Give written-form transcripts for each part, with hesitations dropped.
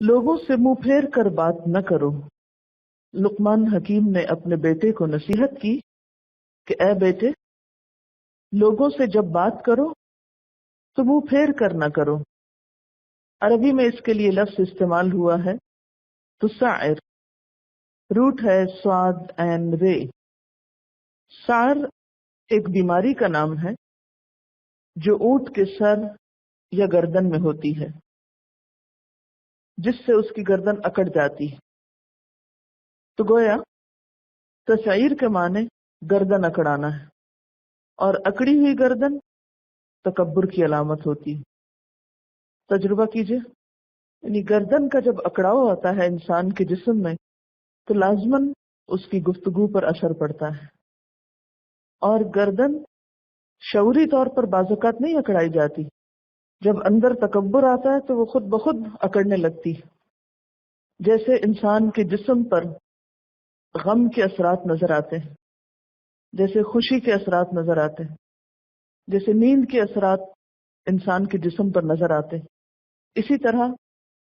لوگوں سے منہ پھیر کر بات نہ کرو۔ لقمان حکیم نے اپنے بیٹے کو نصیحت کی کہ اے بیٹے، لوگوں سے جب بات کرو تو منہ پھیر کر نہ کرو۔ عربی میں اس کے لیے لفظ استعمال ہوا ہے تسعر، روٹ ہے سواد این رے۔ سعر ایک بیماری کا نام ہے جو اونٹ کے سر یا گردن میں ہوتی ہے، جس سے اس کی گردن اکڑ جاتی ہے۔ تو گویا تسعیر کے معنی گردن اکڑانا ہے، اور اکڑی ہوئی گردن تکبر کی علامت ہوتی ہے۔ تجربہ کیجئے، یعنی گردن کا جب اکڑاؤ ہوتا ہے انسان کے جسم میں تو لازماً اس کی گفتگو پر اثر پڑتا ہے، اور گردن شعوری طور پر بعض اوقات نہیں اکڑائی جاتی، جب اندر تکبر آتا ہے تو وہ خود بخود اکڑنے لگتی ہے۔ جیسے انسان کے جسم پر غم کے اثرات نظر آتے ہیں، جیسے خوشی کے اثرات نظر آتے ہیں، جیسے نیند کے اثرات انسان کے جسم پر نظر آتے ہیں، اسی طرح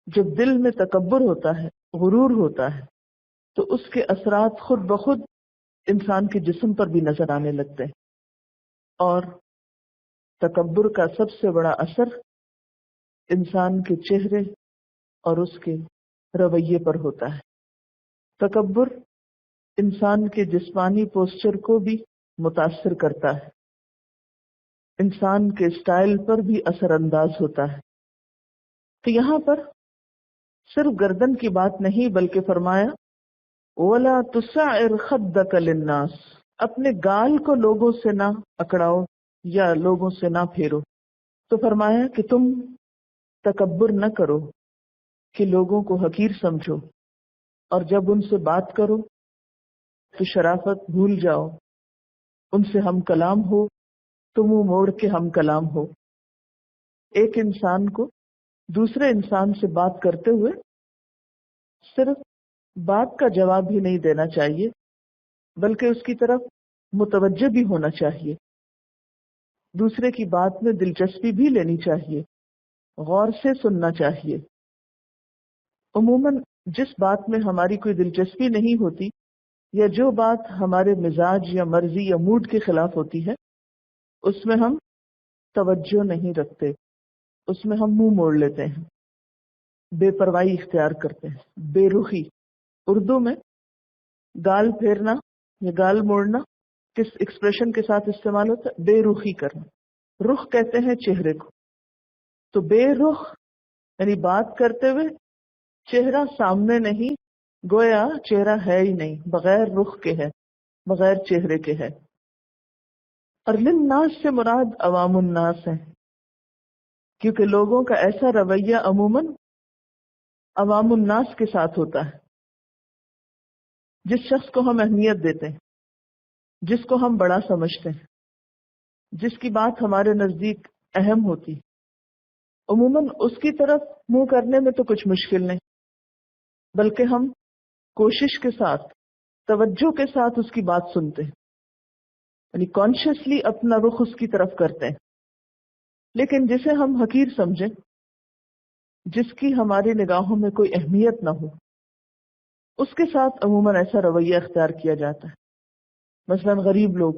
جب دل میں تکبر ہوتا ہے، غرور ہوتا ہے، تو اس کے اثرات خود بخود انسان کے جسم پر بھی نظر آنے لگتے ہیں۔ اور تکبر کا سب سے بڑا اثر انسان کے چہرے اور اس کے رویے پر ہوتا ہے۔ تکبر انسان کے جسمانی پوسچر کو بھی متاثر کرتا ہے، انسان کے اسٹائل پر بھی اثر انداز ہوتا ہے۔ تو یہاں پر صرف گردن کی بات نہیں بلکہ فرمایا وَلَا تُسَعِّرْ خَدَّكَ لِلنَّاسِ، اپنے گال کو لوگوں سے نہ اکڑاؤ یا لوگوں سے نہ پھیرو۔ تو فرمایا کہ تم تکبر نہ کرو کہ لوگوں کو حقیر سمجھو، اور جب ان سے بات کرو تو شرافت بھول جاؤ، ان سے ہم کلام ہو تو منہ موڑ کے ہم کلام ہو۔ ایک انسان کو دوسرے انسان سے بات کرتے ہوئے صرف بات کا جواب ہی نہیں دینا چاہیے بلکہ اس کی طرف متوجہ بھی ہونا چاہیے، دوسرے کی بات میں دلچسپی بھی لینی چاہیے، غور سے سننا چاہیے۔ عموماً جس بات میں ہماری کوئی دلچسپی نہیں ہوتی یا جو بات ہمارے مزاج یا مرضی یا موڈ کے خلاف ہوتی ہے، اس میں ہم توجہ نہیں رکھتے، اس میں ہم منہ موڑ لیتے ہیں، بے پرواہی اختیار کرتے ہیں، بے رخی۔ اردو میں گال پھیرنا یا گال موڑنا کس ایکسپریشن کے ساتھ استعمال ہوتا ہے؟ بے رخی کرنا۔ رخ کہتے ہیں چہرے کو، تو بے رخ یعنی بات کرتے ہوئے چہرہ سامنے نہیں، گویا چہرہ ہے ہی نہیں، بغیر رخ کے ہے، بغیر چہرے کے ہے۔ اور للناس سے مراد عوام الناس ہے، کیونکہ لوگوں کا ایسا رویہ عموماً عوام الناس کے ساتھ ہوتا ہے۔ جس شخص کو ہم اہمیت دیتے ہیں، جس کو ہم بڑا سمجھتے ہیں، جس کی بات ہمارے نزدیک اہم ہوتی، عموماً اس کی طرف منہ کرنے میں تو کچھ مشکل نہیں، بلکہ ہم کوشش کے ساتھ، توجہ کے ساتھ اس کی بات سنتے ہیں، یعنی کانشیسلی اپنا رخ اس کی طرف کرتے ہیں۔ لیکن جسے ہم حقیر سمجھیں، جس کی ہماری نگاہوں میں کوئی اہمیت نہ ہو، اس کے ساتھ عموماً ایسا رویہ اختیار کیا جاتا ہے۔ مثلاً غریب لوگ،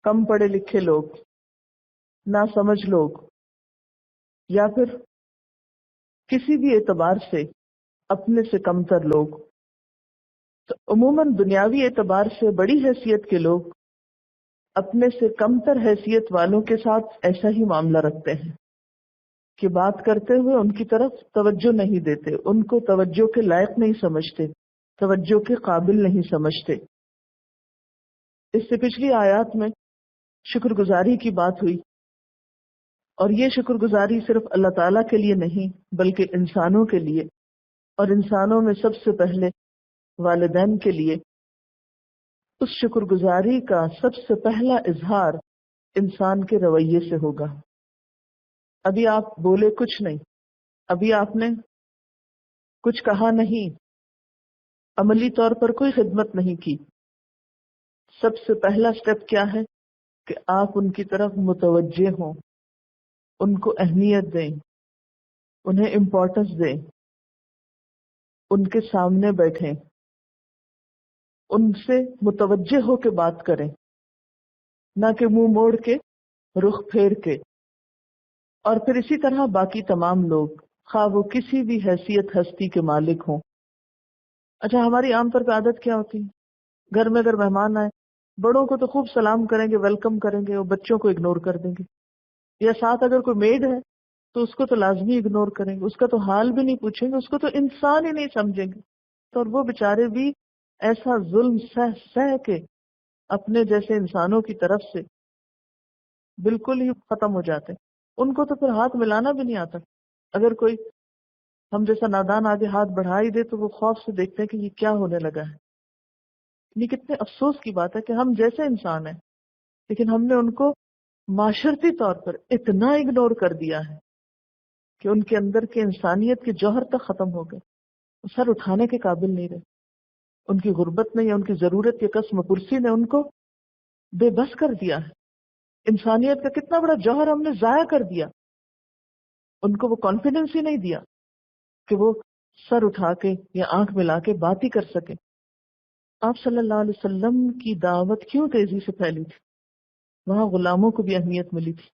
کم پڑھے لکھے لوگ، ناسمجھ لوگ، یا پھر کسی بھی اعتبار سے اپنے سے کمتر لوگ، تو عموماً دنیاوی اعتبار سے بڑی حیثیت کے لوگ اپنے سے کمتر حیثیت والوں کے ساتھ ایسا ہی معاملہ رکھتے ہیں کہ بات کرتے ہوئے ان کی طرف توجہ نہیں دیتے، ان کو توجہ کے لائق نہیں سمجھتے، توجہ کے قابل نہیں سمجھتے۔ اس سے پچھلی آیات میں شکر گزاری کی بات ہوئی، اور یہ شکر گزاری صرف اللہ تعالیٰ کے لیے نہیں بلکہ انسانوں کے لیے، اور انسانوں میں سب سے پہلے والدین کے لیے۔ اس شکر گزاری کا سب سے پہلا اظہار انسان کے رویے سے ہوگا۔ ابھی آپ بولے کچھ نہیں، ابھی آپ نے کچھ کہا نہیں، عملی طور پر کوئی خدمت نہیں کی، سب سے پہلا سٹیپ کیا ہے کہ آپ ان کی طرف متوجہ ہوں، ان کو اہمیت دیں، انہیں امپورٹنس دیں، ان کے سامنے بیٹھیں، ان سے متوجہ ہو کے بات کریں، نہ کہ منہ موڑ کے، رخ پھیر کے۔ اور پھر اسی طرح باقی تمام لوگ، خواہ وہ کسی بھی حیثیت ہستی کے مالک ہوں۔ اچھا، ہماری عام طور پہ عادت کیا ہوتی ہے؟ گھر میں اگر مہمان آئے، بڑوں کو تو خوب سلام کریں گے، ویلکم کریں گے، اور بچوں کو اگنور کر دیں گے، یا ساتھ اگر کوئی میڈ ہے تو اس کو تو لازمی اگنور کریں گے، اس کا تو حال بھی نہیں پوچھیں گے، اس کو تو انسان ہی نہیں سمجھیں گے۔ تو اور وہ بیچارے بھی ایسا ظلم سہ سہ کے اپنے جیسے انسانوں کی طرف سے بالکل ہی ختم ہو جاتے ہیں۔ ان کو تو پھر ہاتھ ملانا بھی نہیں آتا۔ اگر کوئی ہم جیسا نادان آگے ہاتھ بڑھا ہی دے تو وہ خوف سے دیکھتے ہیں کہ یہ کیا ہونے لگا ہے۔ یہ کتنے افسوس کی بات ہے کہ ہم جیسے انسان ہیں، لیکن ہم نے ان کو معاشرتی طور پر اتنا اگنور کر دیا ہے کہ ان کے اندر کے انسانیت کے جوہر تک ختم ہو گئے، سر اٹھانے کے قابل نہیں رہے۔ ان کی غربت نے یا ان کی ضرورت کے قسم پرسی نے ان کو بے بس کر دیا ہے۔ انسانیت کا کتنا بڑا جوہر ہم نے ضائع کر دیا۔ ان کو وہ کانفیڈنس ہی نہیں دیا کہ وہ سر اٹھا کے یا آنکھ ملا کے بات ہی کر سکے۔ آپ صلی اللہ علیہ وسلم کی دعوت کیوں تیزی سے پھیلی تھی؟ وہاں غلاموں کو بھی اہمیت ملی تھی،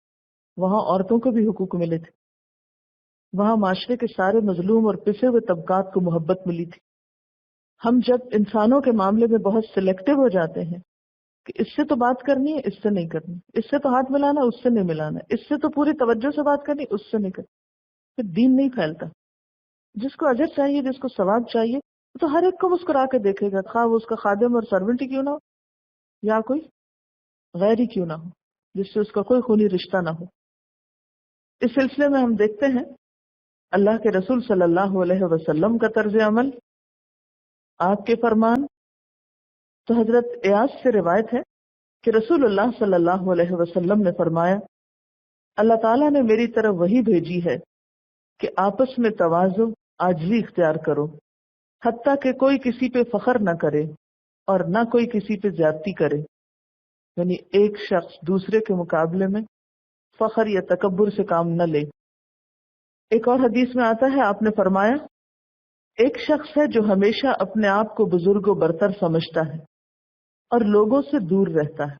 وہاں عورتوں کو بھی حقوق ملے تھے، وہاں معاشرے کے سارے مظلوم اور پسے ہوئے طبقات کو محبت ملی تھی۔ ہم جب انسانوں کے معاملے میں بہت سلیکٹو ہو جاتے ہیں کہ اس سے تو بات کرنی ہے، اس سے نہیں کرنی، اس سے تو ہاتھ ملانا، اس سے نہیں ملانا، اس سے تو پوری توجہ سے بات کرنی، اس سے نہیں کرنی، پھر دین نہیں پھیلتا۔ جس کو اجر چاہیے، جس کو ثواب چاہیے، تو ہر ایک کو مسکرا کے دیکھے گا، خواہ وہ اس کا خادم اور سرونٹ ہی کیوں نہ ہو، یا کوئی غیر ہی کیوں نہ ہو جس سے اس کا کوئی خونی رشتہ نہ ہو۔ اس سلسلے میں ہم دیکھتے ہیں اللہ کے رسول صلی اللہ علیہ وسلم کا طرز عمل، آپ کے فرمان۔ تو حضرت ایاز سے روایت ہے کہ رسول اللہ صلی اللہ علیہ وسلم نے فرمایا، اللہ تعالیٰ نے میری طرف وحی بھیجی ہے کہ آپس میں تواضع، عاجزی اختیار کرو، حتیٰ کہ کوئی کسی پہ فخر نہ کرے اور نہ کوئی کسی پہ زیادتی کرے، یعنی ایک شخص دوسرے کے مقابلے میں فخر یا تکبر سے کام نہ لے۔ ایک اور حدیث میں آتا ہے، آپ نے فرمایا، ایک شخص ہے جو ہمیشہ اپنے آپ کو بزرگ و برتر سمجھتا ہے اور لوگوں سے دور رہتا ہے،